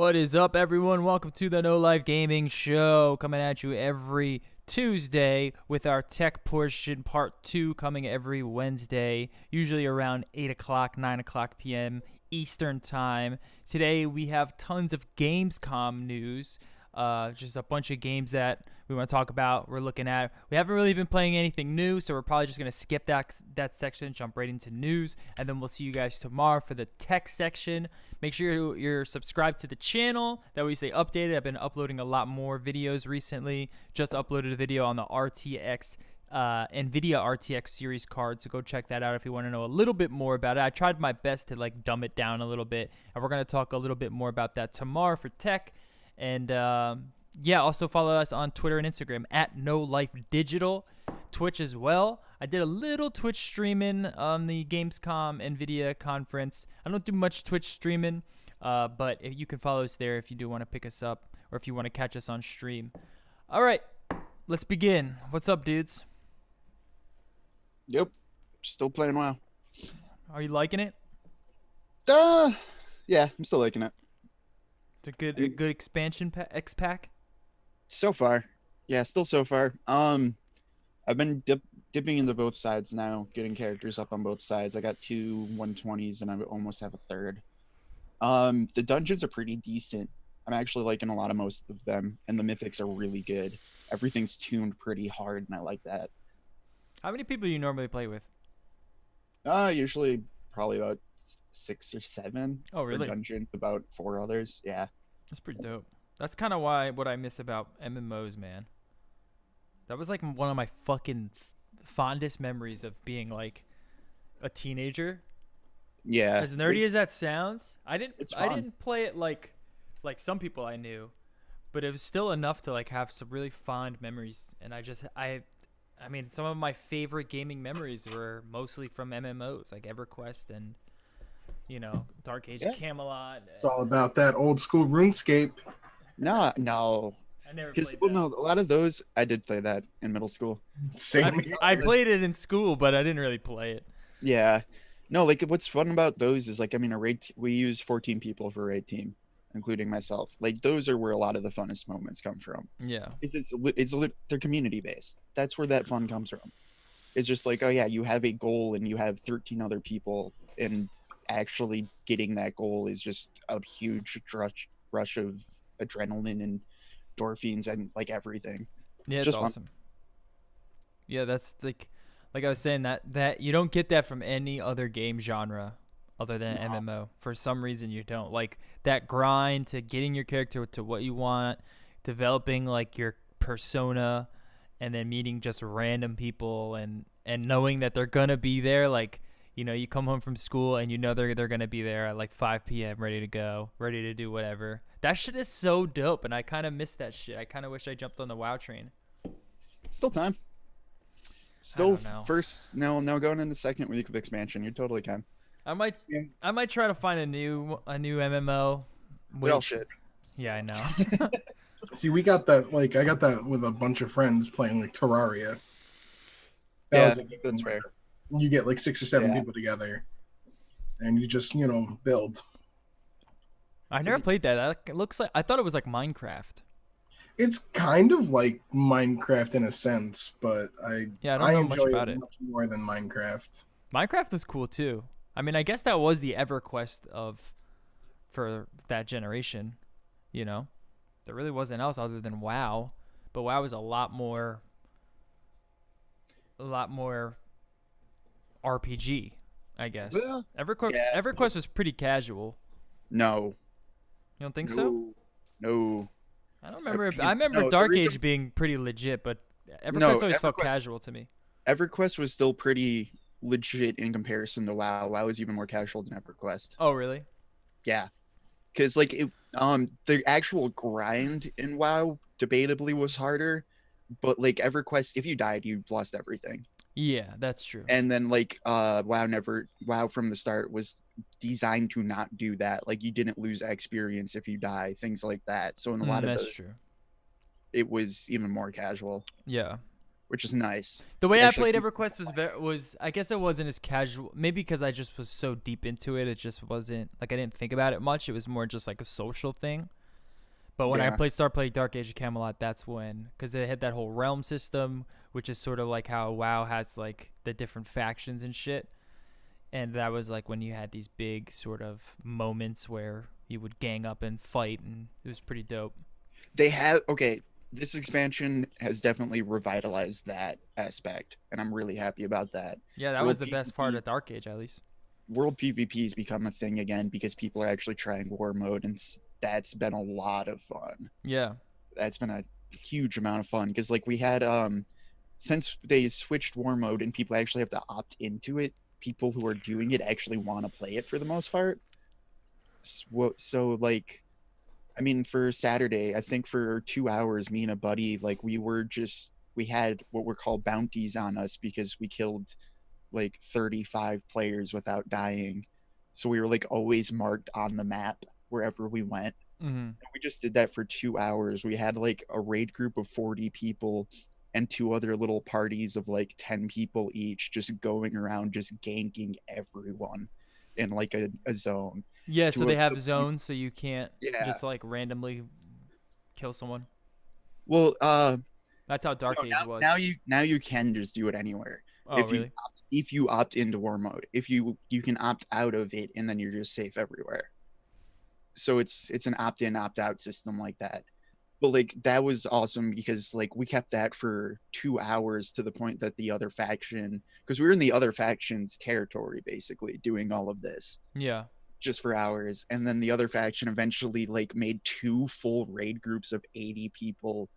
What is up, everyone? Welcome to the No Life Gaming Show, coming at you every Tuesday with our tech portion part 2 coming every Wednesday, usually around 8 o'clock, 9 o'clock p.m. Eastern Time. Today we have tons of Gamescom news, just a bunch of games that we want to talk about, we're looking at. We haven't really been playing anything new, so we're probably just going to skip that section, jump right into news, and then we'll see you guys tomorrow for the tech section. Make sure you're subscribed to the channel. That way you stay updated. I've been uploading a lot more videos recently. Just uploaded a video on the RTX, NVIDIA RTX series card, so go check that out if you want to know a little bit more about it. I tried my best to dumb it down a little bit, and we're going to talk a little bit more about that tomorrow for tech. And yeah, also follow us on Twitter and Instagram at NoLifeDigital, Twitch as well. I did a little Twitch streaming on the Gamescom NVIDIA conference. I don't do much Twitch streaming, but you can follow us there if you do want to pick us up or if you want to catch us on stream. All right, let's begin. What's up, dudes? Yep, still playing WoW. Are you liking it? Yeah, I'm still liking it. It's a good expansion X-Pack? So far. Yeah, still so far. I've been dipping into both sides now, getting characters up on both sides. I got 2 120s and I almost have a third. The dungeons are pretty decent. I'm actually liking a lot of most of them, and the mythics are really good. Everything's tuned pretty hard, and I like that. How many people do you normally play with? Usually probably about 6 or 7. Oh, really? Per dungeon, about 4 others. Yeah. That's pretty dope. That's kind of what I miss about MMOs, man. That was one of my fucking fondest memories of being a teenager. Yeah. As nerdy as that sounds, I didn't play it like some people I knew, but it was still enough to have some really fond memories. And I mean, some of my favorite gaming memories were mostly from MMOs, like EverQuest and Dark Age of Camelot. It's all about that old school RuneScape. No. I never played that. No, a lot of those, I did play that in middle school. Same. I played it in school, but I didn't really play it. Yeah. No, what's fun about those is we use 14 people for a raid team, including myself. Those are where a lot of the funnest moments come from. Yeah. They're community based. That's where that fun comes from. It's just oh yeah, you have a goal and you have 13 other people, and actually getting that goal is just a huge rush of adrenaline and endorphins and everything. Yeah, it's awesome. Fun. Yeah, that's like I was saying, that you don't get that from any other game genre other than MMO. For some reason you don't. That grind to getting your character to what you want, developing your persona, and then meeting just random people and knowing that they're gonna be there. You come home from school and they're going to be there at 5 p.m. ready to go, ready to do whatever. That shit is so dope, and I kind of miss that shit. I kind of wish I jumped on the WoW train. Still time. Still first, no, going into second week of expansion. You totally can. I might try to find a new MMO. We all should. Yeah, I know. See, we got that, I got that with a bunch of friends playing Terraria. That's fair. You get 6 or 7 people together, and you just build. I never played that. It looks I thought it was like Minecraft. It's kind of like Minecraft in a sense, but I don't know enjoy much about it much more than Minecraft. Minecraft was cool too. I mean, I guess that was the EverQuest for that generation. There really wasn't else other than WoW, but WoW was a lot more RPG, I guess. Well, EverQuest was pretty casual. No. You don't think so? No. I don't remember. I remember Dark Age being pretty legit, but EverQuest always felt casual to me. EverQuest was still pretty legit in comparison to WoW. WoW was even more casual than EverQuest. Oh, really? Yeah. Because the actual grind in WoW debatably was harder, but EverQuest, if you died, you lost everything. Yeah, that's true. And then WoW from the start was designed to not do that. You didn't lose experience if you die, things like that. So in a lot of those, true. It was even more casual. Yeah. Which is nice. The way I played EverQuest was I guess it wasn't as casual. Maybe because I just was so deep into it, it just wasn't I didn't think about it much. It was more just a social thing. But when I Yeah. started playing Dark Age of Camelot, that's when, because they had that whole realm system, which is sort of like how WoW has like the different factions and shit. And that was like when you had these big sort of moments where you would gang up and fight, and it was pretty dope. They have okay. This expansion has definitely revitalized that aspect, and I'm really happy about that. Yeah, that was World the best part PvP, of Dark Age, at least. World PvP has become a thing again because people are actually trying war mode, and that's been a lot of fun. Yeah. That's been a huge amount of fun because like we had since they switched war mode and people actually have to opt into it. People who are doing it actually want to play it for the most part. So like I mean, for Saturday, I think for 2 hours, me and a buddy, like we had what were called bounties on us because we killed like 35 players without dying. So we were like always marked on the map wherever we went. Mm-hmm. And we just did that for 2 hours. We had like a raid group of 40 people and two other little parties of like 10 people each, just going around, just ganking everyone in like a zone. Yeah, so To they a, have zones, so you can't yeah. just like randomly kill someone. Well, That's how Dark no, Age was. now you can just do it anywhere. Oh, really? If you opt into war mode, if you can opt out of it and then you're just safe everywhere. So it's an opt in opt out system like that. But like that was awesome because like we kept that for 2 hours to the point that the other faction, because we were in the other faction's territory basically doing all of this Yeah. just for hours, and then the other faction eventually like made two full raid groups of 80 people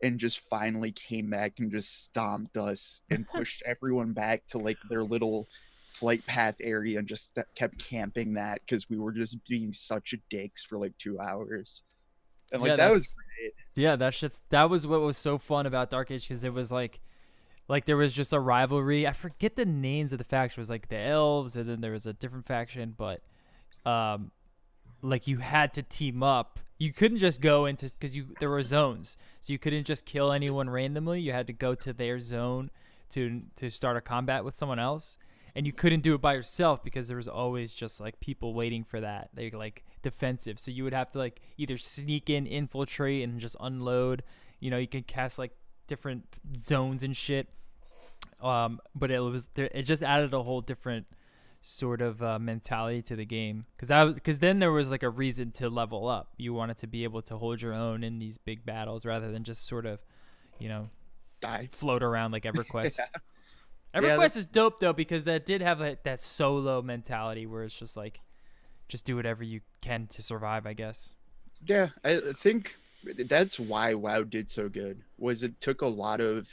and just finally came back and just stomped us and pushed everyone back to like their little flight path area and just kept camping that because we were just being such dicks for like 2 hours. And like Yeah, that was that's great. yeah, that was what was so fun about Dark Age, because it was like there was just a rivalry. I forget the names of the faction. It was like the elves, and then there was a different faction, but um like you had to team up. You couldn't just go into, because there were zones, so you couldn't just kill anyone randomly. You had to go to their zone to start a combat with someone else, and you couldn't do it by yourself because there was always just like people waiting for that. They like defensive, so you would have to like either sneak in, infiltrate, and just unload. You could cast like different zones and shit. But it just added a whole different sort of mentality to the game, because then there was like a reason to level up. You wanted to be able to hold your own in these big battles rather than just sort of Die. float around like EverQuest. Yeah. EverQuest is dope though, because that did have that solo mentality where it's just like just do whatever you can to survive, I guess. Yeah, I think that's why WoW did so good. Was it took a lot of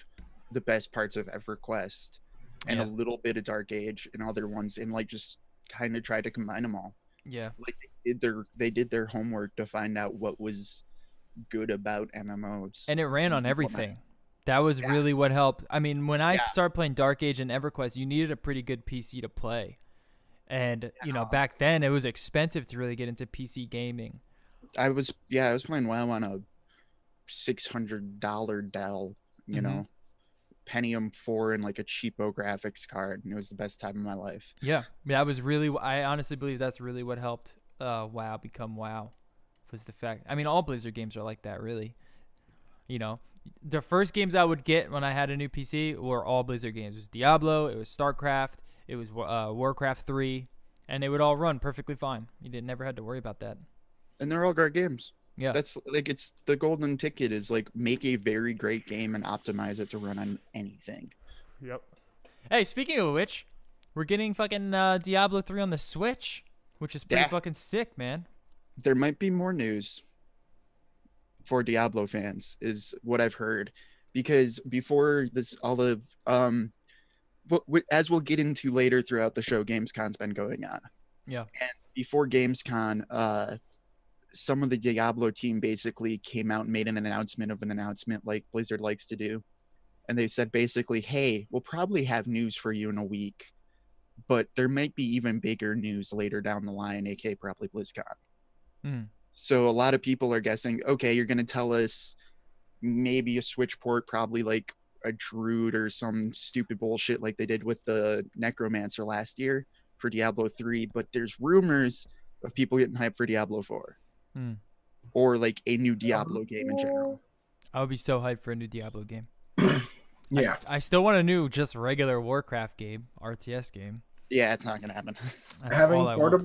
the best parts of EverQuest and a Yeah. little bit of Dark Age and other ones, and like just kind of tried to combine them all. Yeah. Like they did their homework to find out what was good about MMOs. And it ran on everything. That was really what helped. I mean, when I started playing Dark Age and EverQuest, you needed a pretty good PC to play. And, back then it was expensive to really get into PC gaming. I was playing WoW on a $600 Dell, Pentium 4 and like a cheapo graphics card, and it was the best time of my life. Yeah. I honestly believe that's really what helped WoW become WoW, was the fact. I mean, all Blizzard games are like that, really. The first games I would get when I had a new PC were all Blizzard games. It was Diablo, it was StarCraft, it was Warcraft 3, and they would all run perfectly fine. You never had to worry about that. And they're all great games. Yeah. That's like, it's the golden ticket is like make a very great game and optimize it to run on anything. Yep. Hey, speaking of which, we're getting fucking Diablo 3 on the Switch, which is pretty fucking sick, man. There might be more news for Diablo fans, is what I've heard, because before this, all of as we'll get into later throughout the show, Gamescom's been going on. Yeah. And before Gamescom, some of the Diablo team basically came out and made an announcement like Blizzard likes to do. And they said basically, hey, we'll probably have news for you in a week, but there might be even bigger news later down the line, aka probably BlizzCon. Mm. So a lot of people are guessing, okay, you're going to tell us maybe a Switch port, probably like a Druid or some stupid bullshit like they did with the Necromancer last year for Diablo 3, but there's rumors of people getting hyped for Diablo 4. Mm. or like a new Diablo game in general. I would be so hyped for a new Diablo game. Yeah. I still want a new, just regular Warcraft game, RTS game. Yeah, it's not gonna happen. That's having all I want.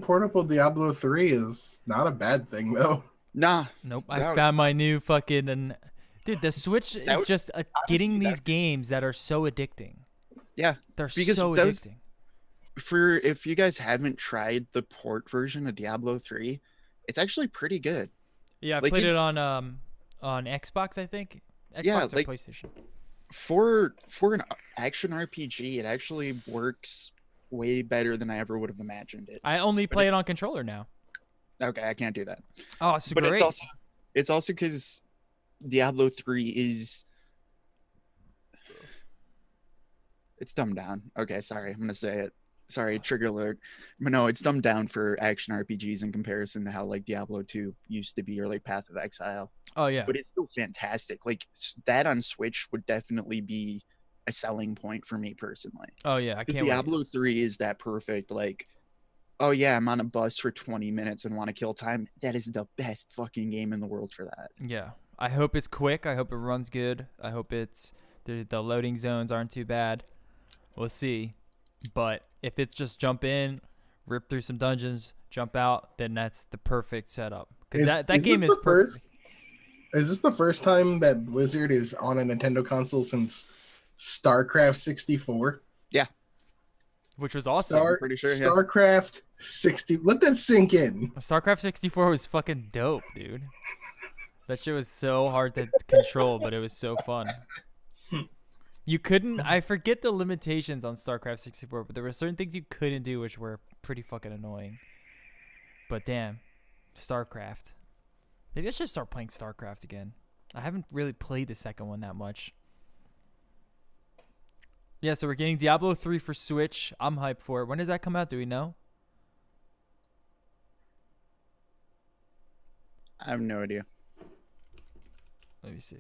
portable Diablo 3 is not a bad thing though. Nah. Nope. No, I it's found not. my new fucking. Dude, the Switch That is would- just honestly, getting these that- games that are so addicting. Yeah, They're because so those- addicting. for if you guys haven't tried the port version of Diablo 3, it's actually pretty good. Yeah, I like, played it's- it on Xbox, I think. Xbox Yeah, or like- PlayStation. For an action RPG, it actually works way better than I ever would have imagined it. I only play it on controller now. Okay, I can't do that. Oh, it's But great. it's also because Diablo 3 is it's dumbed down. Okay, sorry, I'm gonna say it. Sorry, trigger alert. But no, it's dumbed down for action RPGs in comparison to how like Diablo 2 used to be, or like Path of Exile. Oh yeah. But it's still fantastic. Like that on Switch would definitely be a selling point for me personally. Oh yeah. I Because can't wait. Diablo 3 is that perfect, like, oh yeah, I'm on a bus for 20 minutes and want to kill time. That is the best fucking game in the world for that. Yeah. I hope it's quick. I hope it runs good. I hope the loading zones aren't too bad. We'll see. But if it's just jump in, rip through some dungeons, jump out, then that's the perfect setup. Because that game is perfect. Is this the first time that Blizzard is on a Nintendo console since StarCraft 64? Which was awesome. I'm pretty sure, yeah. StarCraft 60. Let that sink in. StarCraft 64 was fucking dope, dude. That shit was so hard to control, but it was so fun. You couldn't. I forget the limitations on StarCraft 64, but there were certain things you couldn't do which were pretty fucking annoying. But damn, StarCraft. Maybe I should start playing StarCraft again. I haven't really played the second one that much. Yeah, so we're getting Diablo 3 for Switch. I'm hyped for it. When does that come out? Do we know? I have no idea. Let me see.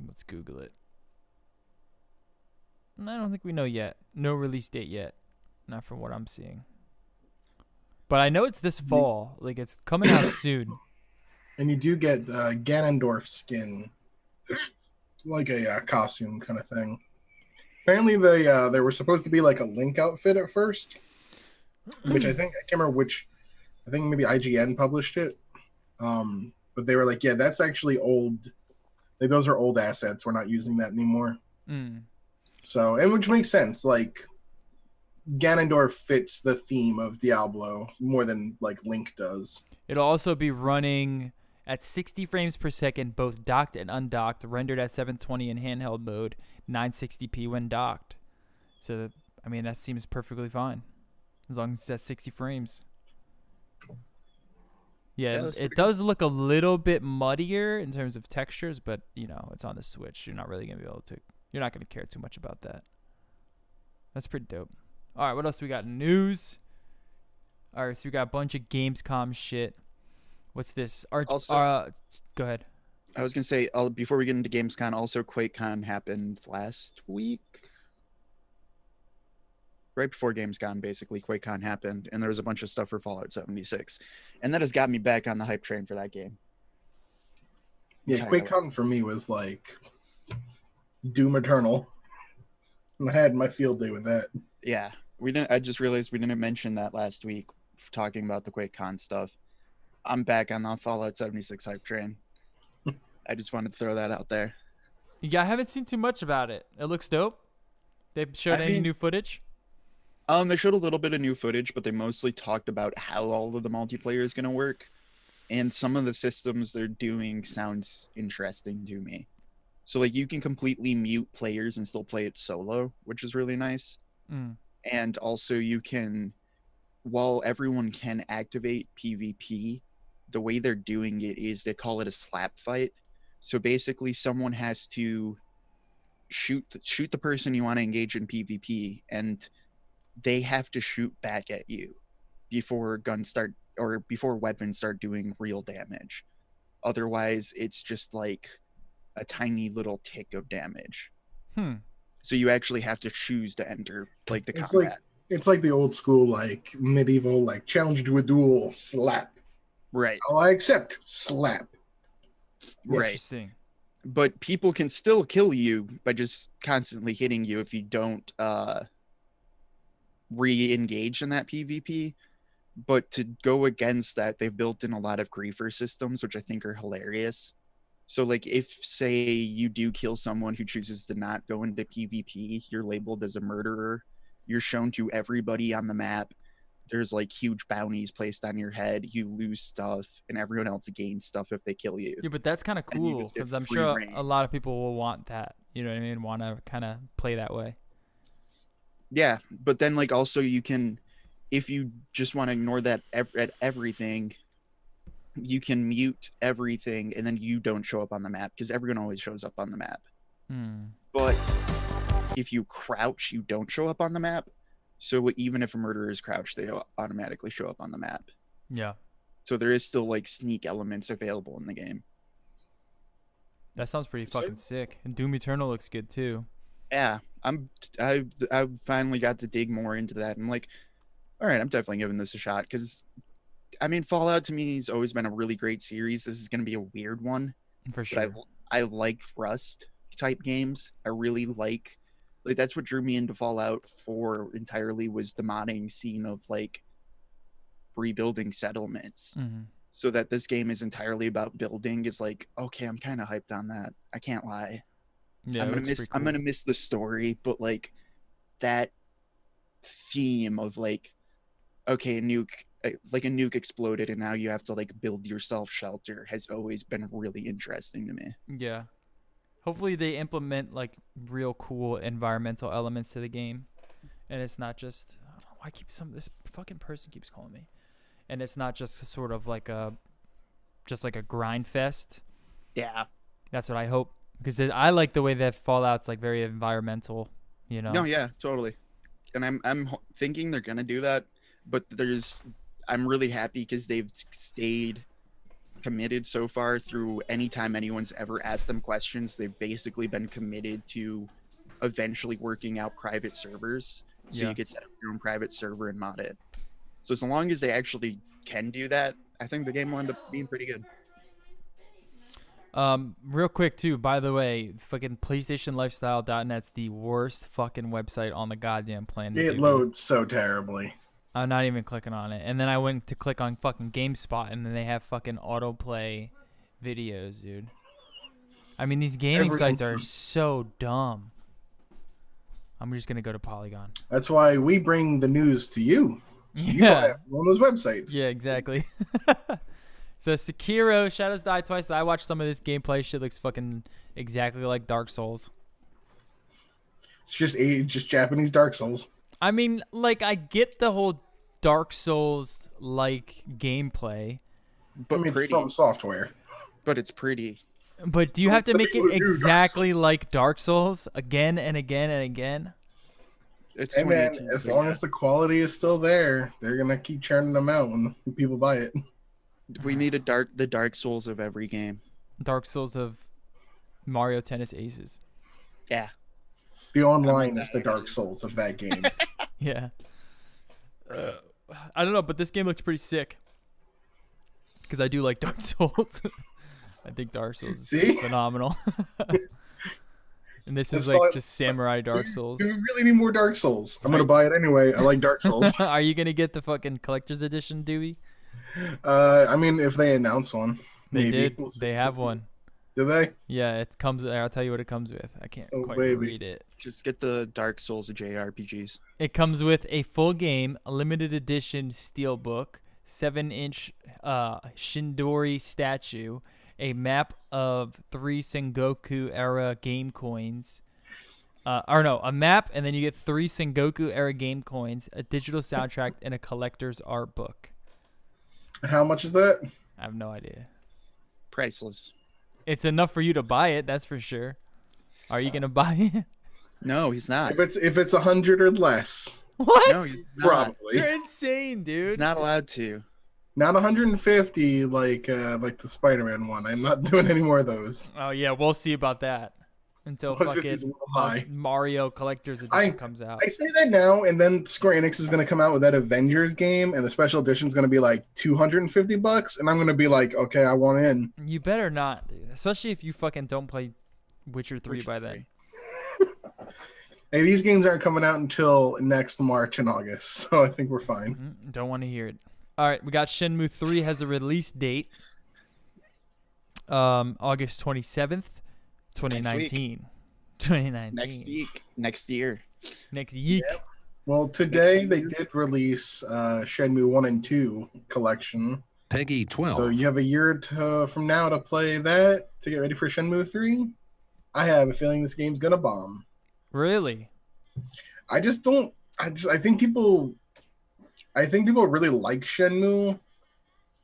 Let's Google it. I don't think we know yet. No release date yet. Not from what I'm seeing. But I know it's this fall. Like, it's coming out soon. And you do get Ganondorf skin. It's like a costume kind of thing. Apparently, there was supposed to be like a Link outfit at first, which I can't remember which. I think maybe IGN published it. But they were like, yeah, that's actually old. Like, those are old assets. We're not using that anymore. Mm. So, and which makes sense. Like, Ganondorf fits the theme of Diablo more than like Link does. It'll also be running at 60 frames per second, both docked and undocked, rendered at 720 in handheld mode, 960p when docked. So, I mean, that seems perfectly fine as long as it's at 60 frames. Yeah, that's it pretty does look a little bit muddier in terms of textures, but you know, it's on the Switch. You're not really gonna be able to. You're not gonna care too much about that. That's pretty dope. All right, what else we got? News. All right, so we got a bunch of Gamescom shit. What's this? Also- Go ahead. I was gonna say, before we get into Gamescom, also QuakeCon happened last week. Right before Gamescom, basically, QuakeCon happened, and there was a bunch of stuff for Fallout 76. And that has got me back on the hype train for that game. Yeah, Entirely. QuakeCon for me was like Doom Eternal. And I had my field day with that. Yeah, we didn't. I just realized we didn't mention that last week, talking about the QuakeCon stuff. I'm back on the Fallout 76 hype train. I just wanted to throw that out there. Yeah, I haven't seen too much about it. It looks dope. They showed any new footage? They showed a little bit of new footage, but they mostly talked about how all of the multiplayer is going to work. And some of the systems they're doing sounds interesting to me. So, like, you can completely mute players and still play it solo, which is really nice. Mm. And also you can, while everyone can activate PvP, the way they're doing it is they call it a slap fight. So basically someone has to shoot the person you want to engage in PvP, and they have to shoot back at you before before weapons start doing real damage. Otherwise, it's just like a tiny little tick of damage. So you actually have to choose to enter like the It's combat. It's like the old school, like medieval, like challenge to a duel, slap. Right. Oh, I accept, slap. Right. Interesting. But people can still kill you by just constantly hitting you if you don't re-engage in that PvP. But to go against that, they've built in a lot of griefer systems, which I think are hilarious. So, like, if, say, you do kill someone who chooses to not go into PvP, you're labeled as a murderer. You're shown to everybody on the map. There's, like, huge bounties placed on your head. You lose stuff, and everyone else gains stuff if they kill you. Yeah, but that's kind of And you cool just get because I'm free sure reign. a lot of people will want that. You know what I mean? Want to kind of play that way. Yeah, but then, like, also you can, if you just want to ignore that at everything, you can mute everything, and then you don't show up on the map because everyone always shows up on the map. But if you crouch, you don't show up on the map. So even if a murderer is crouched, they automatically show up on the map. Yeah, So there is still like sneak elements available in the game. that sounds pretty So- fucking sick. And Doom Eternal looks good too. Yeah, I finally got to dig more into that. I'm like, all right, I'm definitely giving this a shot because, I mean, Fallout to me has always been a really great series. This is going to be a weird one, For but sure. I like Rust type games. I really like that's what drew me into Fallout 4 entirely, was the modding scene of like rebuilding settlements. Mm-hmm. So that this game is entirely about building is like, okay, I'm kind of hyped on that. I can't lie. Yeah, I'm it gonna looks miss pretty I'm cool. gonna miss the story, but like that theme of like, okay, a nuke exploded and now you have to like build yourself shelter has always been really interesting to me. Yeah. Hopefully they implement like real cool environmental elements to the game, and it's not just I don't know why this fucking person keeps calling me, and it's not just sort of like a grind fest. Yeah. That's what I hope, because I like the way that Fallout's like very environmental. You know. No, yeah, totally. And I'm thinking they're gonna do that, but I'm really happy because they've stayed committed so far through anytime anyone's ever asked them questions. They've basically been committed to eventually working out private servers, so Yeah. you could set up your own private server and mod it. So as long as they actually can do that, I think the game will end up being pretty good. Real quick too, by the way, fucking PlayStationLifestyle.net's the worst fucking website on the goddamn planet. It dude. loads so terribly. I'm not even clicking on it. And then I went to click on fucking GameSpot, and then they have fucking autoplay videos, dude. I mean, these gaming sites are Everything's- so dumb. I'm just gonna go to Polygon. That's why we bring the news to you. You don't Yeah, have one of those websites. yeah, exactly. So Sekiro: Shadows Die Twice. I watched some of this gameplay. Shit looks fucking exactly like Dark Souls. It's just Japanese Dark Souls. I mean, like, I get the whole Dark Souls like gameplay, But I mean, it's pretty. from software. But it's pretty. but do you Well, have it's to the make people it who do Dark exactly like Dark Souls again and again and again? It's Hey man, 2018, as so long yeah. as the quality is still there, they're gonna keep churning them out when people buy it. We need the Dark Souls of every game. Dark Souls of Mario Tennis Aces. Yeah. The online that is the Dark actually. Souls of that game. Yeah. I don't know, but this game looks pretty sick. Because I do like Dark Souls. I think Dark Souls is See? phenomenal. And this is It's like like- just samurai Dark Souls. Do we really need more Dark Souls? I'm gonna Right. buy it anyway. I like Dark Souls. Are you gonna get the fucking collector's edition, Dewey? I mean, if they announce one, They maybe. did. We'll see. They have We'll see. one. Do they? Yeah, it comes. I'll tell you what it comes with. I can't Oh, quite baby. read it. Just get the Dark Souls of JRPGs. It comes with a full game, a limited edition steelbook, 7-inch Shindori statue, a map of 3 Sengoku era game coins. A map, and then you get 3 Sengoku era game coins, a digital soundtrack, and a collector's art book. How much is that? I have no idea. Priceless. It's enough for you to buy it, that's for sure. Are you gonna buy it? No, he's not. If it's 100 or less, What? No, he's not. probably You're insane, dude. He's not allowed to. not 150 like the Spider-Man one. I'm not doing any more of those. Oh yeah, we'll see about that. until 150 is a fucking little high. Mario Collector's Edition comes out. I say that now, and then Square Enix is going to come out with that Avengers game, and the special edition is going to be like $250, and I'm going to be like, okay, I want in. You better not, dude. Especially if you fucking don't play Witcher 3 by then. Hey, these games aren't coming out until next March and August, so I think we're fine. Don't want to hear it. All right, we got Shenmue 3 has a release date. August 27th, 2019. 2019. Next week. Next year. Next yeek. Yep. Well, today they did release Shenmue 1 and 2 collection. Peggy 12. So you have a year from now to play that to get ready for Shenmue 3. I have a feeling this game's going to bomb. Really? I think people really like Shenmue,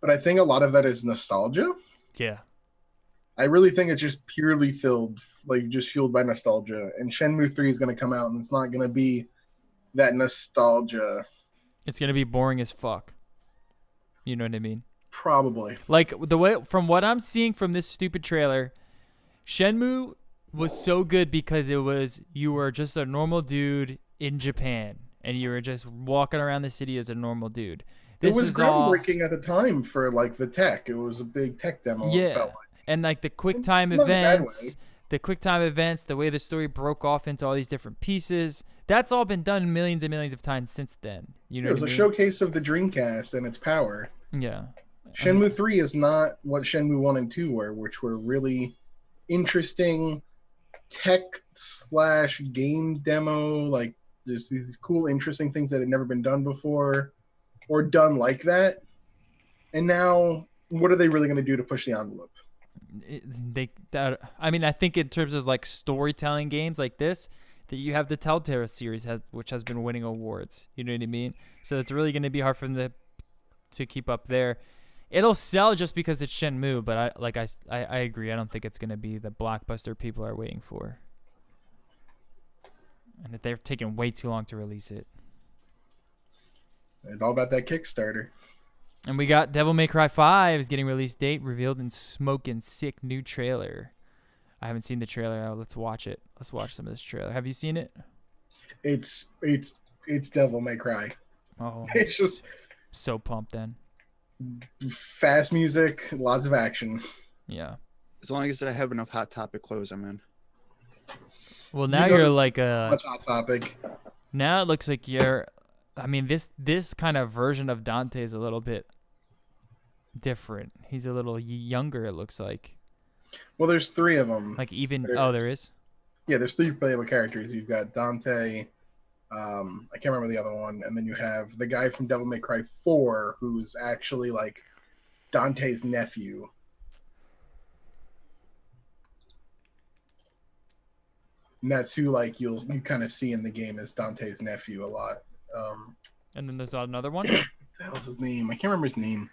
but I think a lot of that is nostalgia. Yeah. I really think it's just purely fueled by nostalgia. And Shenmue 3 is going to come out, and it's not going to be that nostalgia. It's going to be boring as fuck. You know what I mean? Probably. Like, from what I'm seeing from this stupid trailer, Shenmue was so good because you were just a normal dude in Japan, and you were just walking around the city as a normal dude. It was groundbreaking at the time for like the tech. It was a big tech demo. Yeah. It felt like. And like the quick time events, the way the story broke off into all these different pieces, that's all been done millions and millions of times since then. You know, it was a showcase of the Dreamcast and its power. Yeah. Shenmue 3 is not what Shenmue 1 and 2 were, which were really interesting tech/game demo. Like, there's these cool, interesting things that had never been done before or done like that. And now, what are they really going to do to push the envelope? I think in terms of like storytelling games like this, that you have the Telltale series which has been winning awards. You know what I mean? So it's really going to be hard for them to keep up there. It'll sell just because it's Shenmue, but I agree. I don't think it's going to be the blockbuster people are waiting for, and that they're taking way too long to release it. It's all about that Kickstarter. And we got Devil May Cry 5 is getting release date revealed in smoking sick new trailer. I haven't seen the trailer. Let's watch it. Let's watch some of this trailer. Have you seen it? It's Devil May Cry. Oh, it's just so pumped then. Fast music, lots of action. Yeah. As long as I have enough Hot Topic clothes, I'm in. Well, now you're like much Hot Topic. Now it looks like you're. I mean, this kind of version of Dante is a little bit different. He's a little younger, it looks like. Well, there's three of them. Like there is? Yeah, there's three playable characters. You've got Dante, I can't remember the other one, and then you have the guy from Devil May Cry 4, who's actually like Dante's nephew. And that's who like you kind of see in the game as Dante's nephew a lot. And then there's another one. What the hell's his name? I can't remember his name.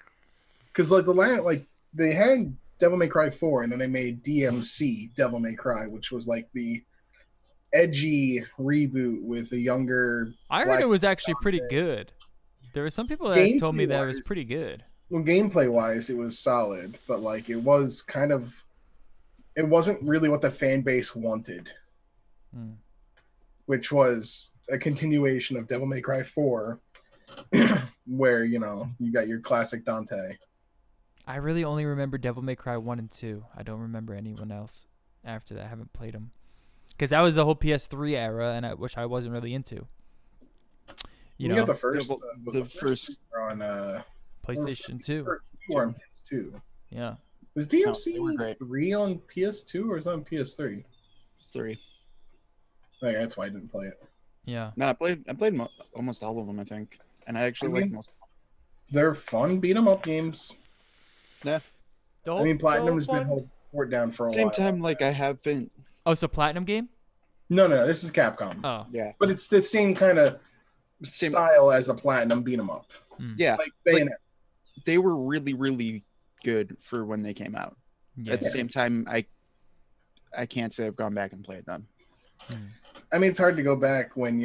Because like they had Devil May Cry 4, and then they made DMC Devil May Cry, which was like the edgy reboot with a younger. I heard it was actually pretty good. There were some people that told me that it was pretty good. Well, gameplay wise, it was solid, but like it wasn't really what the fan base wanted, which was a continuation of Devil May Cry 4, where you got your classic Dante. I really only remember Devil May Cry 1 and 2. I don't remember anyone else after that. I haven't played them. Because that was the whole PS3 era, and which I wasn't really into. You got the first on PlayStation 2. On PS2. Yeah. Was DMC 3 on PS2 or is it on PS3? It's 3. Okay, that's why I didn't play it. Yeah. No, I played almost all of them, I think, and I actually like most. They're fun beat 'em up games. Yeah. Platinum's been holding it down for a while. Same time, like I haven't. Oh, so Platinum game? No, this is Capcom. Oh. Yeah. But it's the same kind of style as a Platinum beat 'em up. Yeah. Like Bayonetta. They were really, really good for when they came out. Yeah. At the same time, I can't say I've gone back and played them. I mean, it's hard to go back when,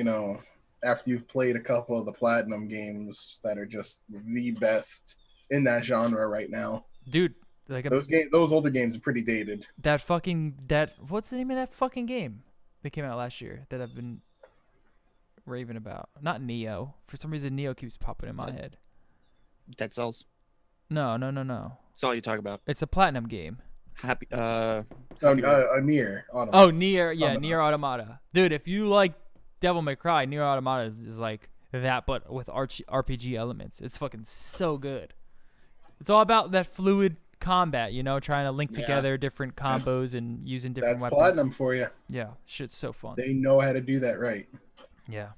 after you've played a couple of the Platinum games that are just the best in that genre right now. Dude, Like those older games are pretty dated. what's the name of that fucking game that came out last year that I've been raving about? Not Neo. For some reason, Neo keeps popping in my head. Dead Cells. No. That's all you talk about. It's a platinum game. Happy. Nier Automata. Oh, Nier. Yeah, Automata. Nier Automata. Dude, if you like Devil May Cry, Nier Automata is like that, but with RPG elements. It's fucking so good. It's all about that fluid combat, trying to link Yeah. together different combos and using different That's weapons. platinum for you. Yeah, shit's so fun. They know how to do that right. Yeah.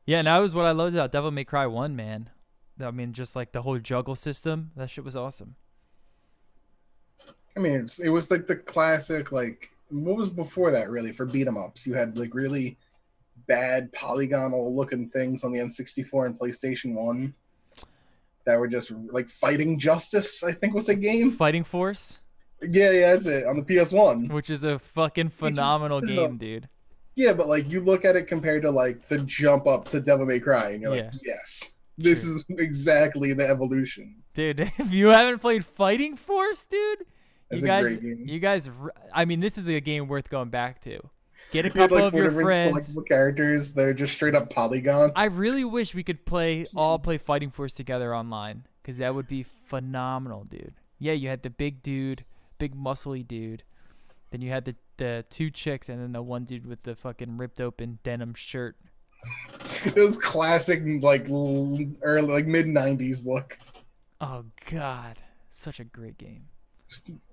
Yeah, and that was what I loved about Devil May Cry 1, man. I mean, just like the whole juggle system, that shit was awesome. I mean, it was like the classic, like, what was before that, really, for beat 'em ups? You had, like, really bad polygonal looking things on the N64 and PlayStation 1 that were just, like, Fighting Justice, I think was a game. Fighting Force, Yeah, that's it, on the PS1. which is a fucking phenomenal just- game, dude. Yeah, but, like, you look at it compared to, like, the jump up to Devil May Cry, and you're Yeah. like, yes, this True. is exactly the evolution. Dude, if you haven't played Fighting Force, dude, It's you a guys, great game. I mean, this is a game worth going back to. Get a You had, couple like, of 4 your different friends. selectable characters that are just straight up polygon. I really wish we could all play Fighting Force together online, because that would be phenomenal, dude. Yeah, you had the big dude, big muscly dude. Then you had the 2 chicks, and then the one dude with the fucking ripped open denim shirt. It was classic, like, early, like, mid-90s look. Oh, God. Such a great game.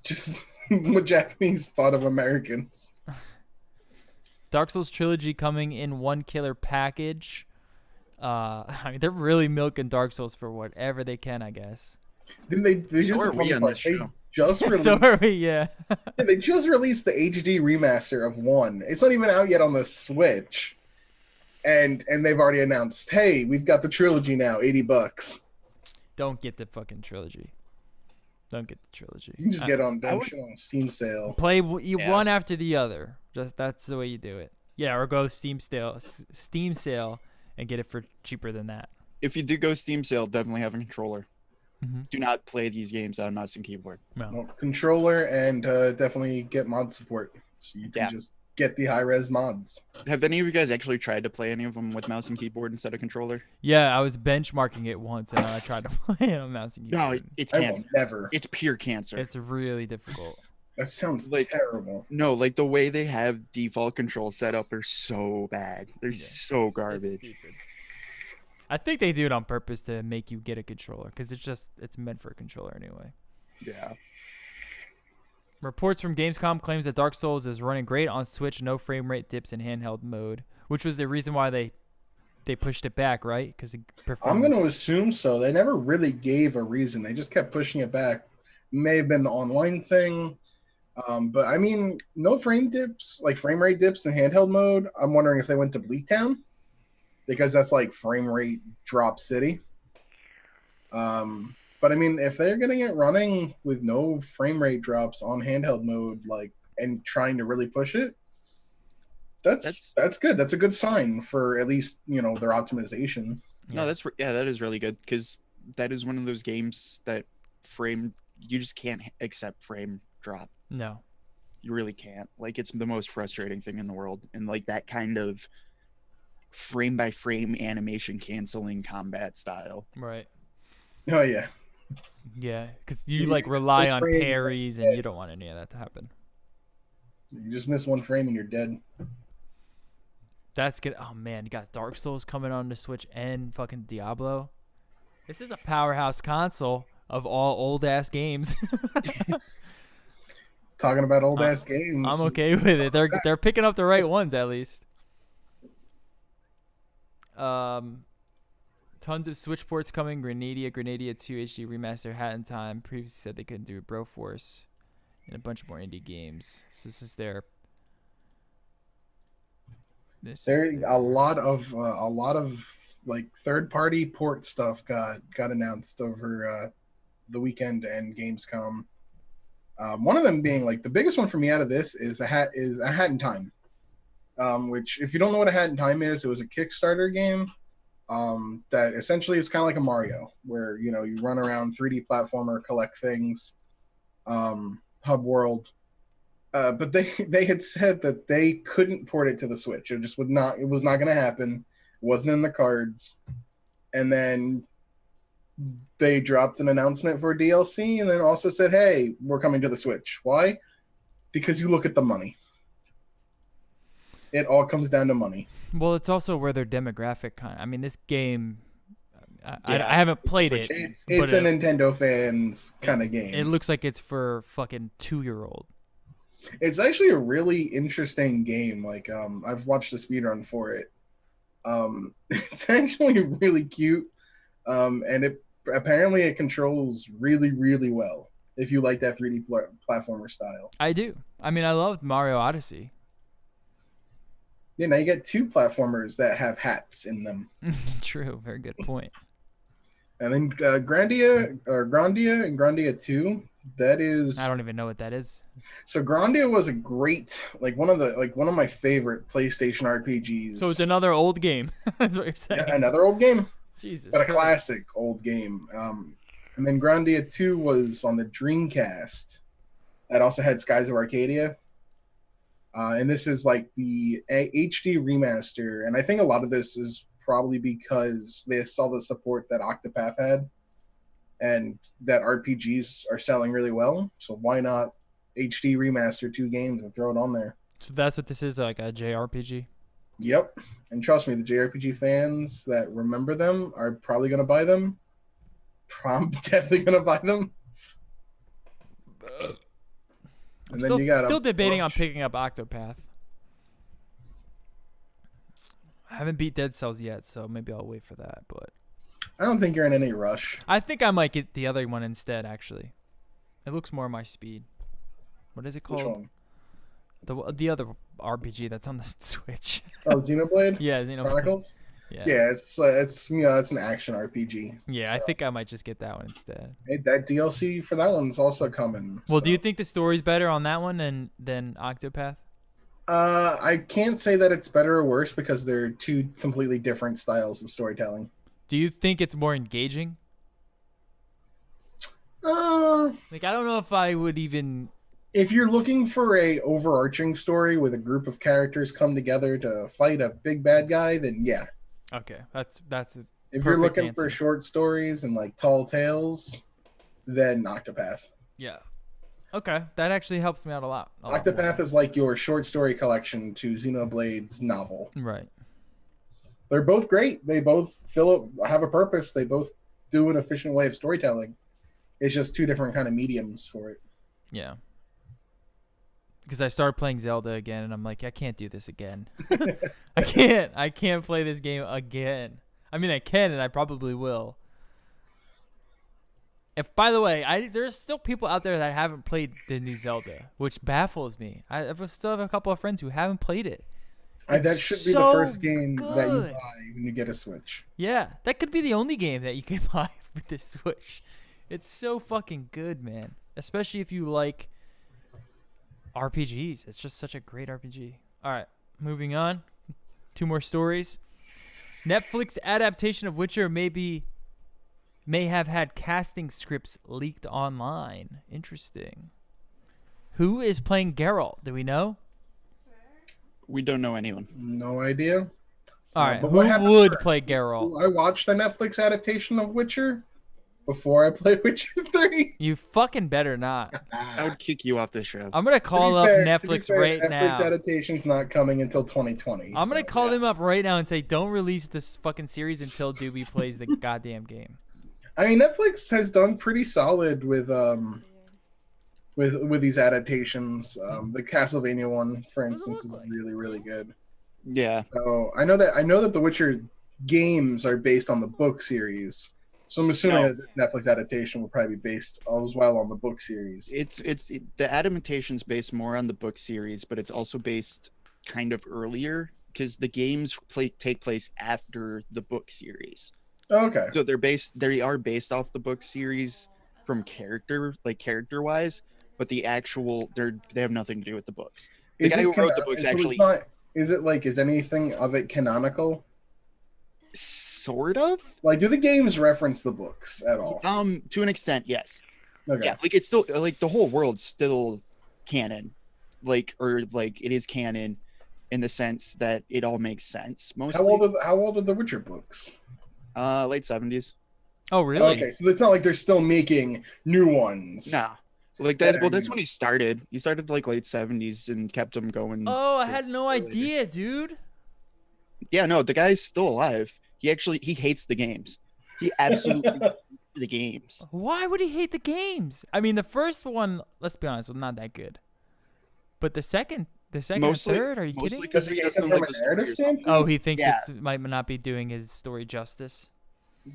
Just what Japanese thought of Americans. Dark Souls Trilogy coming in one killer package. I mean, they're really milking Dark Souls for whatever they can, I guess. Didn't they So just are we on this they show. just released, So are we, yeah. they just released the HD remaster of 1. It's not even out yet on the Switch. And they've already announced, hey, we've got the trilogy now, $80. Don't get the fucking trilogy. Don't get the trilogy. You can just get on I would- shit on Steam sale. Play Yeah. one after the other. Just that's the way you do it. Yeah, or go Steam sale and get it for cheaper than that. If you do go Steam sale, definitely have a controller. Mhm. Do not play these games on mouse and keyboard. No. Well, controller and definitely get mod support. So you can Yeah. just get the high-res mods. Have any of you guys actually tried to play any of them with mouse and keyboard instead of controller? Yeah, I was benchmarking it once and I tried to play it on mouse and No, keyboard. it's I will cancer. never. It's pure cancer. It's really difficult. That sounds like- terrible. No, like the way they have default controls set up are so bad. They're Yeah. so It's garbage. stupid. I think they do it on purpose to make you get a controller because it's meant for a controller anyway. Yeah. Reports from Gamescom claims that Dark Souls is running great on Switch, no frame rate dips in handheld mode, which was the reason why they pushed it back, right? Because I'm going to assume so. They never really gave a reason. They just kept pushing it back. May have been the online thing. But I mean, no frame dips, like frame rate dips in handheld mode. I'm wondering if they went to Bleaktown because that's like frame rate drop city. But I mean, if they're getting it running with no frame rate drops on handheld mode, like, and trying to really push it, that's good. That's a good sign for at least, you know, their optimization. No, that is really good because that is one of those games that you just can't accept frame drop. No. You really can't. Like, it's the most frustrating thing in the world, and like that kind of frame by frame animation canceling combat style. Right. Oh yeah. Yeah, because you You- like rely the on frame- parries and you don't want any of that to happen. You just miss one frame and you're dead. That's good. Oh man, you got Dark Souls coming on the Switch and fucking Diablo. This is a powerhouse console of all old ass games. Talking about old ass games. I'm okay with it. They're picking up the right ones at least. Tons of Switch ports coming. Grenadia 2 HD remaster Hat in Time. Previously said they couldn't do it. Broforce, and a bunch more indie games. So this is their. A lot of like third party port stuff got announced over the weekend and Gamescom. One of them being like the biggest one for me out of this is a Hat in Time. Which, if you don't know what a Hat in Time is, it was a Kickstarter game that essentially is kind of like a Mario, where you run around 3D platformer, collect things, hub world. But they had said that they couldn't port it to the Switch. It just would not. It was not going to happen. It wasn't in the cards. And then they dropped an announcement for DLC, and then also said, "Hey, we're coming to the Switch." Why? Because you look at the money. It all comes down to money. Well, it's also where their demographic I mean, this game. I Yeah, haven't played it. It's but a Nintendo fans kind of game. It looks like it's for fucking 2-year-old. It's actually a really interesting game. Like, I've watched a speedrun for it. It's actually really cute. And apparently it controls really, really well if you like that 3D platformer style. I do. I mean, I loved Mario Odyssey. Yeah, now you get 2 platformers that have hats in them. True. Very good point. And then Grandia and Grandia 2, that is... I don't even know what that is. So Grandia was a great, one of my favorite PlayStation RPGs. So it's another old game. That's what you're saying. Yeah, another old game. Jesus. But a Christ. classic old game. And then Grandia 2 was on the Dreamcast. That also had Skies of Arcadia. And this is like the HD remaster. And I think a lot of this is probably because they saw the support that Octopath had and that RPGs are selling really well. So why not HD remaster 2 games and throw it on there? So that's what this is, like a JRPG? Yep. And trust me, the JRPG fans that remember them are probably going to buy them. Definitely going to buy them. I'm And then you got still debating on picking up Octopath. I haven't beat Dead Cells yet, so maybe I'll wait for that. But I don't think you're in any rush. I think I might get the other one instead, actually. It looks more my speed. What is it Which called? one? The other RPG that's on the Switch. Oh, Xenoblade? Yeah, Xenoblade. Chronicles? Yeah. Yeah, it's it's an action RPG. Yeah, so. I think I might just get that one instead. Hey, that DLC for that one's also coming. Well, do you think the story's better on that one than Octopath? I can't say that it's better or worse because they're 2 completely different styles of storytelling. Do you think it's more engaging? Like, I don't know if I would even... If you're looking for a overarching story with a group of characters come together to fight a big bad guy, then yeah. Okay, that's a If you're perfect looking for answer. short stories and like tall tales, then Octopath. Yeah. Okay, that actually helps me out a lot. Octopath is like your short story collection to Xenoblade's novel. Right. They're both great. They both have a purpose. They both do an efficient way of storytelling. It's just 2 different kind of mediums for it. Yeah. Because I started playing Zelda again, and I'm like, I can't do this again. I can't play this game again. I mean, I can, and I probably will. If, by the way, there's still people out there that haven't played the new Zelda, which baffles me. I still have a couple of friends who haven't played it. That should be so the first game that you good. buy when you get a Switch. Yeah, that could be the only game that you can buy with the Switch. It's so fucking good, man. Especially if you like RPGs. It's just such a great RPG. All right, moving on. 2 more stories. Netflix adaptation of Witcher may have had casting scripts leaked online. Interesting. Who is playing Geralt? Do we know? We don't know anyone. No idea. All right, but who what happened would first? play Geralt? I watched the Netflix adaptation of Witcher before I played Witcher 3. You fucking better not. I would kick you off the show. I'm gonna call up Netflix right Netflix now. adaptation's not coming until 2020. I'm gonna so, call yeah. them up right now and say, don't release this fucking series until Doobie plays the goddamn game. I mean, Netflix has done pretty solid with these adaptations. The Castlevania one, for instance, is really, really good. Yeah. So I know that the Witcher games are based on the book series. So I'm assuming that this Netflix adaptation will probably be based as well on the book series. The adaptation's based more on the book series, but it's also based kind of earlier because the games take place after the book series. Okay. So they are based off the book series from character wise, but the actual they have nothing to do with the books. The guy who wrote the books actually. Is anything of it canonical? Sort of. Like, do the games reference the books at all? To an extent, yes. Okay. Yeah, like it's still like the whole world's still canon, like it is canon in the sense that it all makes sense mostly. How old are the Witcher books? Late 70s. Oh, really? Okay, so it's not like they're still making new ones. Nah, like that's that's when he started. He started like late 70s and kept them going. Oh, I had no idea, dude. Yeah, no, the guy's still alive. He hates the games. He absolutely hates the games. Why would he hate the games? I mean, the first one, let's be honest, was not that good. But the second Mostly- and third, are you mostly kidding? Because he hates it from a narrative standpoint? Oh, he thinks Yeah. it might not be doing his story justice.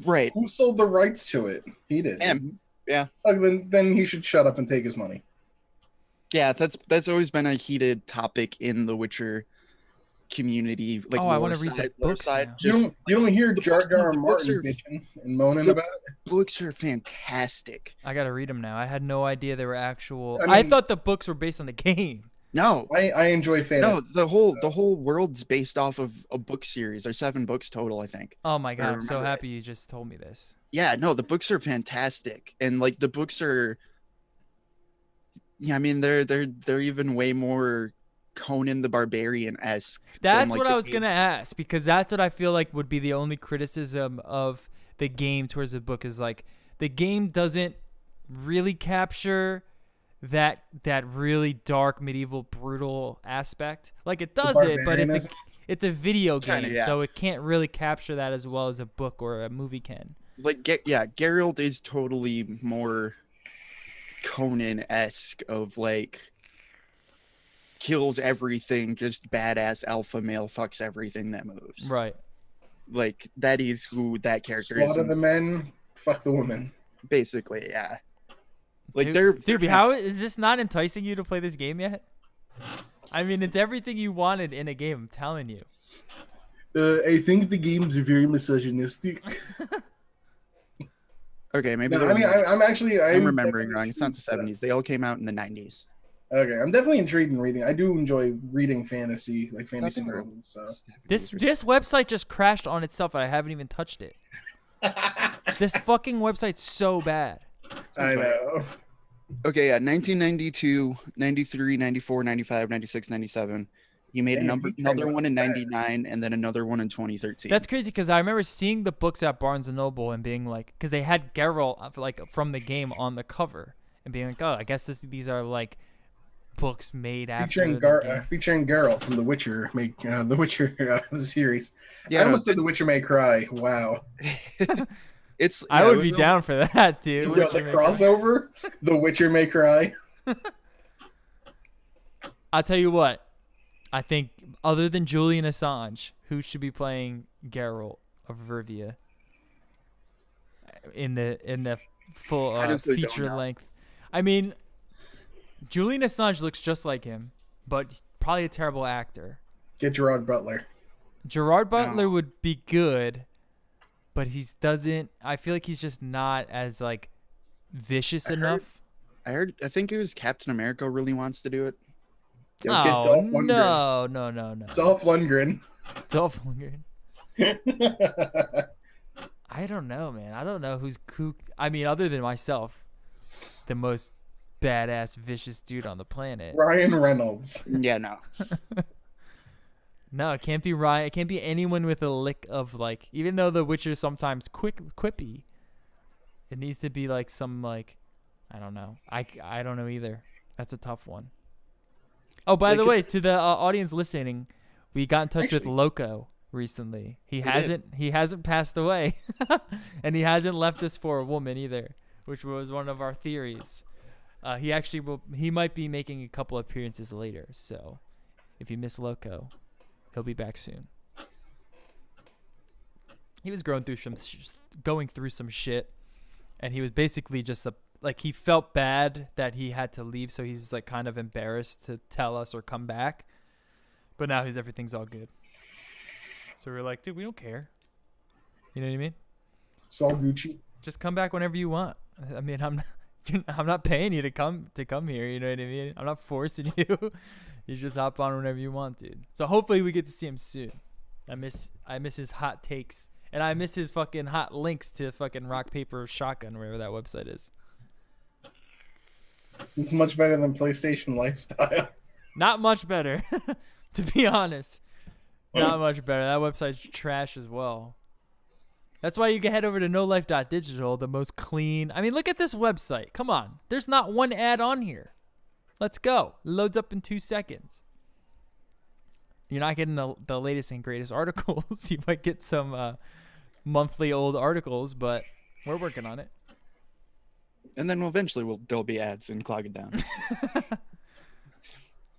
Right. Who sold the rights to it? He did. Him. Yeah. Like, then he should shut up and take his money. Yeah, that's always been a heated topic in the Witcher community. Like, Oh, I want to read the lore books side. now. You don't hear the Jar books- Jar the books Martin are- bitching and moaning the- about it. Books are fantastic. I gotta read them now. I had no idea they were actual. I I mean- thought the books were based on the game. No, I enjoy fantasy. no, the whole world's based off of a book series. There's 7 books total, I think. Oh my god, I'm so remember happy you just told me this. Yeah, no, the books are fantastic, and like the books are. Yeah, I mean they're even way more Conan the Barbarian-esque. That's like, what the I was game. gonna ask, because that's what I feel like would be the only criticism of the game towards the book is like the game doesn't really capture that really dark medieval brutal aspect. Like it does it, but it's a video game, Kinda, yeah. so it can't really capture that as well as a book or a movie can. Like Geralt is totally more Conan-esque of like kills everything, just badass alpha male, fucks everything that moves. Right. Like that is who that character is. Slaughter the men, fuck the women. Basically, yeah. Like Dude, they're how is this not enticing you to play this game yet? I mean, it's everything you wanted in a game, I'm telling you. I think the games are very misogynistic. Okay, maybe No, I mean, I'm remembering wrong. It's not the 70s. They all came out in the 90s. Okay, I'm definitely intrigued in reading. I do enjoy reading fantasy, like fantasy Nothing novels. So. This website just crashed on itself and I haven't even touched it. This fucking website's so bad. I know. Okay, yeah, 1992, 93, 94, 95, 96, 97. He made Damn, he another turned one in out fast. 99 and then another one in 2013. That's crazy because I remember seeing the books at Barnes & Noble and being like, because they had Geralt like from the game on the cover and being like, oh, I guess these are like books made after Featuring Geralt from The Witcher, The Witcher series. Yeah, I almost said The Witcher May Cry. Wow. I would be down for that, dude. It You was got the crossover. The Witcher May Cry. I'll tell you what. I think other than Julian Assange, who should be playing Geralt of Rivia in the full honestly don't feature know. length? I mean, Julian Assange looks just like him, but probably a terrible actor. Get Gerard Butler. Gerard Butler No. would be good, but I feel like he's just not as like vicious enough. I think it was Captain America really wants to do it. Yo, get Oh, Dolph Lundgren. no. Dolph Lundgren. Dolph Lundgren. I don't know, man. I don't know who. I mean, other than myself, the most badass, vicious dude on the planet. Ryan Reynolds. Yeah, no. No, it can't be Ryan. It can't be anyone with a lick of like. Even though The Witcher's sometimes quippy, it needs to be like some like. I don't know. I don't know either. That's a tough one. Oh, by Like, the it's- way, to the audience listening, we got in touch with Actually- Loco recently. He did. hasn't passed away, and he hasn't left us for a woman either, which was one of our theories. He might be making a couple appearances later. So, if you miss Loco, he'll be back soon. He was going through some shit, and he was basically just he felt bad that he had to leave, so he's like kind of embarrassed to tell us or come back. But now everything's all good. So we're like, dude, we don't care. You know what I mean? It's all Gucci. Just come back whenever you want. I mean, I'm not paying you to come here. You know what I mean? I'm not forcing you. You just hop on whenever you want, dude. So hopefully we get to see him soon. I miss his hot takes And I miss his fucking hot links to fucking Rock Paper Shotgun, wherever that website is. It's much better than PlayStation Lifestyle. Not much better, to be honest. Not much better. That website's trash as well. That's why you can head over to nolife.digital, the most clean. I mean, look at this website. Come on. There's not one ad on here. Let's go. It loads up in 2 seconds. You're not getting the latest and greatest articles. You might get some monthly old articles, but we're working on it. And then eventually there'll be ads and clog it down.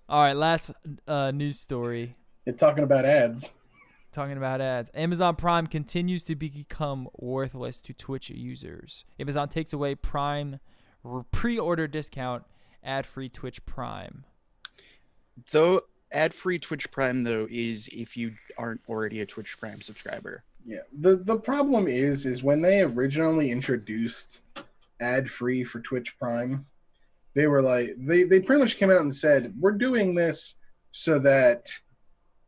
All right, last news story. You're talking about ads. Talking about ads. Amazon Prime continues to become worthless to Twitch users. Amazon takes away Prime pre-order discount, ad-free Twitch Prime. Though ad-free Twitch Prime, though, is if you aren't already a Twitch Prime subscriber. Yeah. The problem is when they originally introduced ad-free for Twitch Prime, they were like, they pretty much came out and said, we're doing this so that,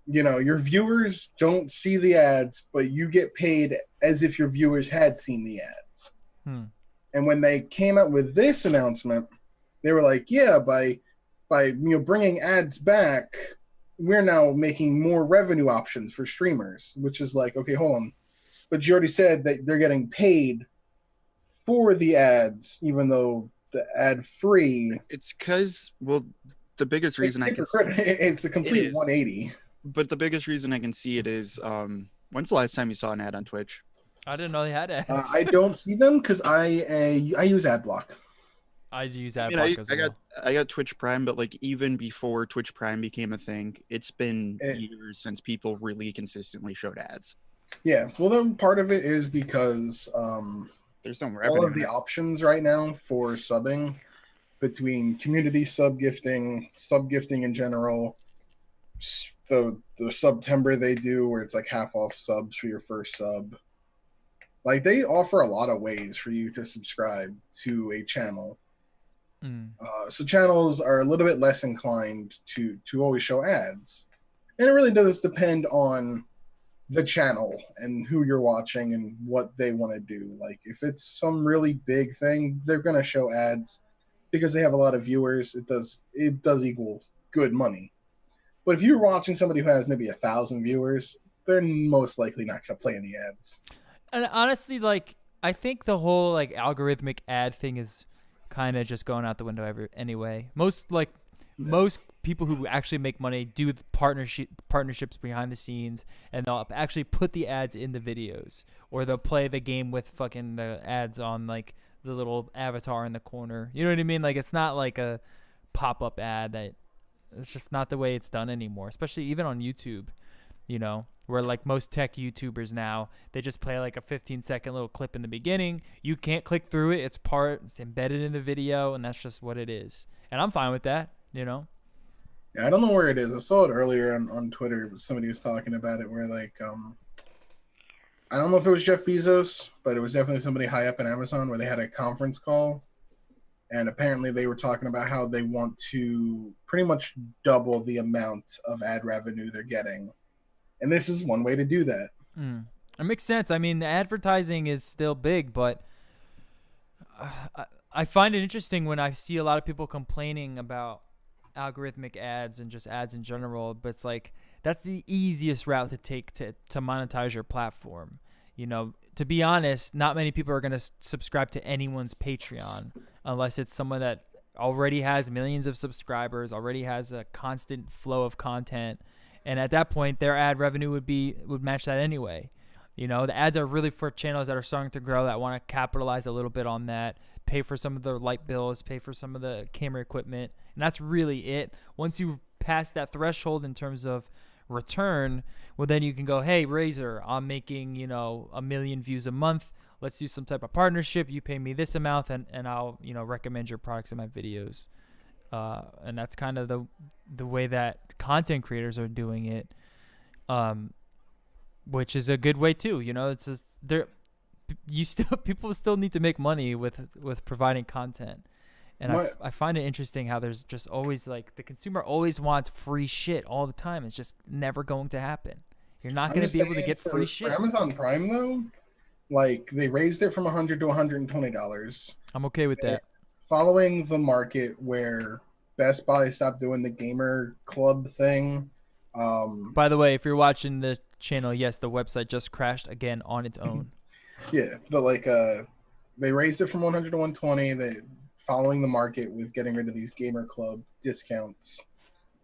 you know, your viewers don't see the ads, but you get paid as if your viewers had seen the ads. And when they came out with this announcement, they were like, yeah, by bringing ads back, we're now making more revenue options for streamers, which is like, okay, hold on. But you already said that they're getting paid for the ads, even though the ad free. It's because, well, the biggest reason it's a complete 180. But the biggest reason I can see it is, when's the last time you saw an ad on Twitch? I didn't know they had ads. I don't see them because I use AdBlock. I use AdBlock as well. I got Twitch Prime, but like even before Twitch Prime became a thing, it's been years since people really consistently showed ads. Yeah, well, then part of it is because there's no revenue. All of the options right now for subbing, between community sub gifting in general, the September they do where it's like half off subs for your first sub. Like they offer a lot of ways for you to subscribe to a channel. So channels are a little bit less inclined to always show ads. And it really does depend on the channel and who you're watching and what they want to do. Like if it's some really big thing, they're going to show ads because they have a lot of viewers. It does equal good money. But if you're watching somebody who has maybe 1,000 viewers, they're most likely not going to play any ads. And honestly, like I think the whole like algorithmic ad thing is kind of just going out the window anyway. Most people who actually make money do the partnerships behind the scenes, and they'll actually put the ads in the videos, or they'll play the game with fucking the ads on like the little avatar in the corner. You know what I mean? Like it's not like a pop-up ad. That it's just not the way it's done anymore, especially even on YouTube, you know, where like most tech YouTubers now, they just play like a 15-second little clip in the beginning. You can't click through it. It's embedded in the video, and that's just what it is. And I'm fine with that, you know? Yeah, I don't know where it is. I saw it earlier on Twitter. Somebody was talking about it where like, I don't know if it was Jeff Bezos, but it was definitely somebody high up in Amazon where they had a conference call. And apparently they were talking about how they want to pretty much double the amount of ad revenue they're getting. And this is one way to do that. It makes sense. I mean, the advertising is still big, but I find it interesting when I see a lot of people complaining about algorithmic ads and just ads in general. But it's like that's the easiest route to take to monetize your platform. You know, to be honest, not many people are going to subscribe to anyone's Patreon unless it's someone that already has millions of subscribers, already has a constant flow of content. And at that point, their ad revenue would match that anyway. You know, the ads are really for channels that are starting to grow, that want to capitalize a little bit on that, pay for some of the light bills, pay for some of the camera equipment. And that's really it. Once you pass that threshold in terms of return, well, then you can go, hey, Razer, I'm making, 1 million views a month. Let's do some type of partnership. You pay me this amount, and I'll, recommend your products in my videos. And that's kind of the way that content creators are doing it, which is a good way too. It's just people still need to make money with providing content, and I find it interesting how there's just always like the consumer always wants free shit all the time. It's just never going to happen. You're not I'm going to just be able to saying get free for shit. Amazon Prime though, like they raised it from $100 to $120. I'm okay with that. Following the market where Best Buy stopped doing the gamer club thing. By the way, if you're watching the channel, yes, the website just crashed again on its own. Yeah, but like they raised it from 100 to 120. They following the market with getting rid of these gamer club discounts.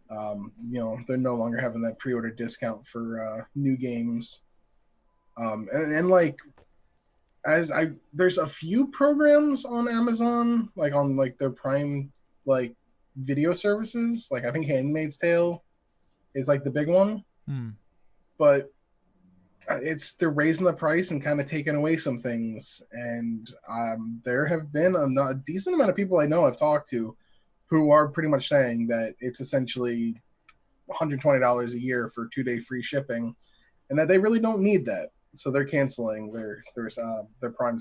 They're no longer having that pre-order discount for new games. And like there's a few programs on Amazon, like on like their Prime like video services. Like I think Handmaid's Tale is like the big one, but they're raising the price and kind of taking away some things. And there have been a decent amount of people I know I've talked to who are pretty much saying that it's essentially $120 a year for 2-day free shipping, and that they really don't need that. So they're canceling their Prime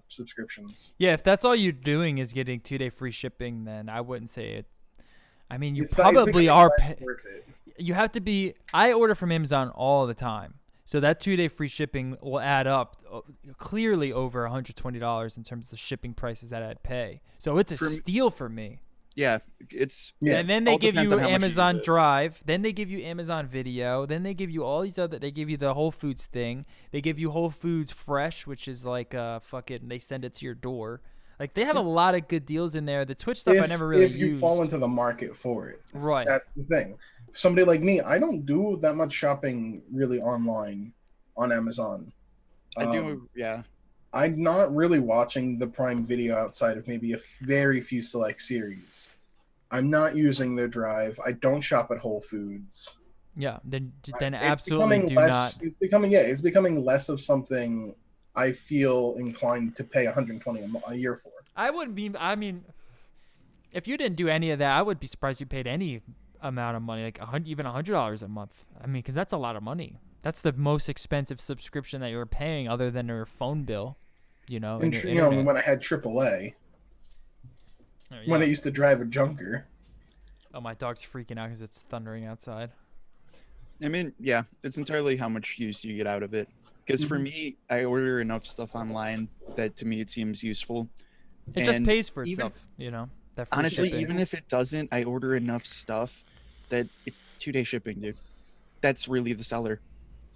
subscriptions. Yeah, if that's all you're doing is getting 2-day free shipping, then I wouldn't say it. I mean, you It's probably are. worth it. You have to be. I order from Amazon all the time, so that 2-day free shipping will add up clearly over $120 in terms of shipping prices that I'd pay. So it's a steal for me. Yeah, And then they give depends you on how much you use Amazon it. Drive. Then they give you Amazon Video. Then they give you all these other. They give you the Whole Foods thing. They give you Whole Foods Fresh, which is like fucking. They send it to your door. Like they have a lot of good deals in there. The Twitch stuff I never really if you used. fall into the market for it, Right. That's the thing. Somebody like me, I don't do that much shopping really online on Amazon. I do, yeah. I'm not really watching the Prime Video outside of maybe a very few select series. I'm not using their Drive. I don't shop at Whole Foods. Yeah, then It's absolutely becoming do less, not. It's becoming less of something I feel inclined to pay $120 a year for. I wouldn't be. I mean, if you didn't do any of that, I would be surprised you paid any amount of money, like even $100 a month. I mean, because that's a lot of money. That's the most expensive subscription that you're paying, other than your phone bill. You know, And and your internet. when I had AAA, Oh, when I yeah. used to drive a junker. Oh, my dog's freaking out because it's thundering outside. I mean, yeah, it's entirely how much use you get out of it. Because for me, I order enough stuff online that to me it seems useful. It just And pays for even- itself, you know. That free Honestly, shipping. even if it doesn't, I order enough stuff that it's 2-day shipping, dude. That's really the seller.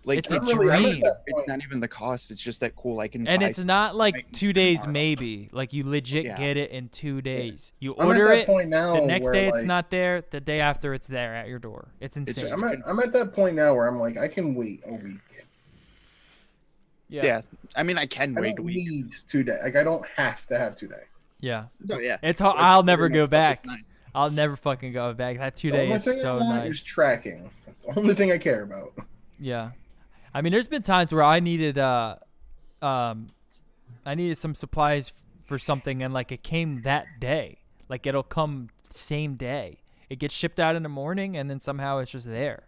Like It's a I'm at dream. that it's point. not even the cost. It's just that cool. I can And buy it's not like like 2 days tomorrow. maybe. Like you legit Yeah. get it in 2 days. You I'm at order that it. point now. The next where, day it's like, not there. The day after it's there at your door. It's insane. just- I'm at that point now where I'm like, I can wait a week. Yeah. I mean, I can I wait a don't week. need 2 day. Like I don't have to have 2 day. Yeah. No, yeah. It's That's I'll never ordering go stuff back. that's nice. I'll never fucking go back. That 2 The days only is thing so I want is nice. tracking. That's the only thing I care about. Yeah. I mean, there's been times where I needed some supplies for something, and like it came that day. Like it'll come same day. It gets shipped out in the morning, and then somehow it's just there.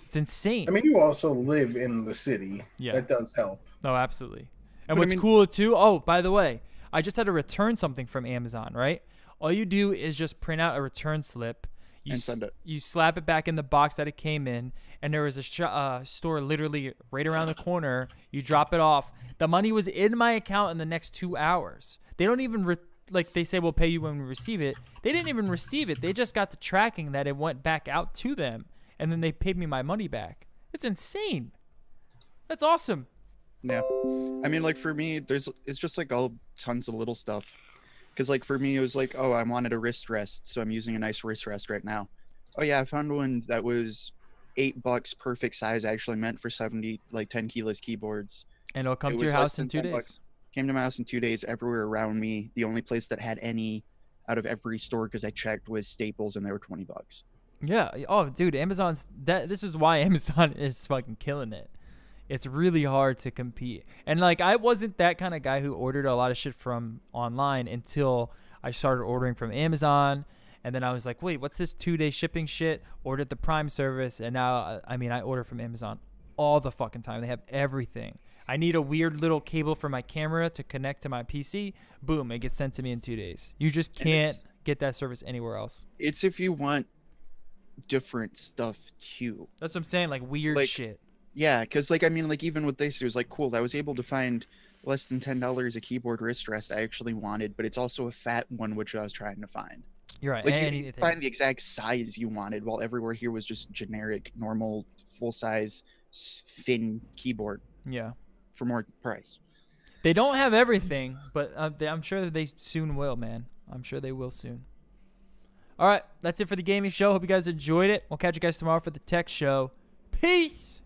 It's insane. I mean, you also live in the city. Yeah. That does help. Oh, absolutely. And But I what's mean- cool too, oh, by the way, I just had to return something from Amazon, right? All you do is just print out a return slip. And send it. You slap it back in the box that it came in, and there was a store literally right around the corner. You drop it off. The money was in my account in the next 2 hours. They don't even like they say we'll pay you when we receive it. They didn't even receive it. They just got the tracking that it went back out to them, and then they paid me my money back. It's insane. That's awesome. Yeah. I mean, like for me, it's just like all tons of little stuff. Because like for me, it was like, oh, I wanted a wrist rest, so I'm using a nice wrist rest right now. Oh yeah, I found one that was $8, perfect size, actually meant for 10 keyless keyboards. And it'll come It to your was less house in than 2 $10. days. Came to my house in 2 days, everywhere around me. The only place that had any out of every store, because I checked, was Staples, and they were $20. Yeah. Oh, dude, this is why Amazon is fucking killing it. It's really hard to compete. And like I wasn't that kind of guy who ordered a lot of shit from online until I started ordering from Amazon. And then I was like, wait, what's this 2-day shipping shit? Ordered the Prime service, and now I order from Amazon all the fucking time. They have everything. I need a weird little cable for my camera to connect to my PC. Boom, it gets sent to me in 2 days. You just can't get that service anywhere else. It's if you want different stuff too. That's what I'm saying, like weird Like, shit. Yeah, because like I mean, like even with this, it was like cool. I was able to find less than $10 a keyboard wrist rest I actually wanted, but it's also a fat one which I was trying to find. You're right. Like you can Anything. find the exact size you wanted, while everywhere here was just generic, normal, full size, thin keyboard Yeah. for more price. They don't have everything, but I'm sure that they soon will, man. I'm sure they will soon. All right, that's it for the gaming show. Hope you guys enjoyed it. We'll catch you guys tomorrow for the tech show. Peace.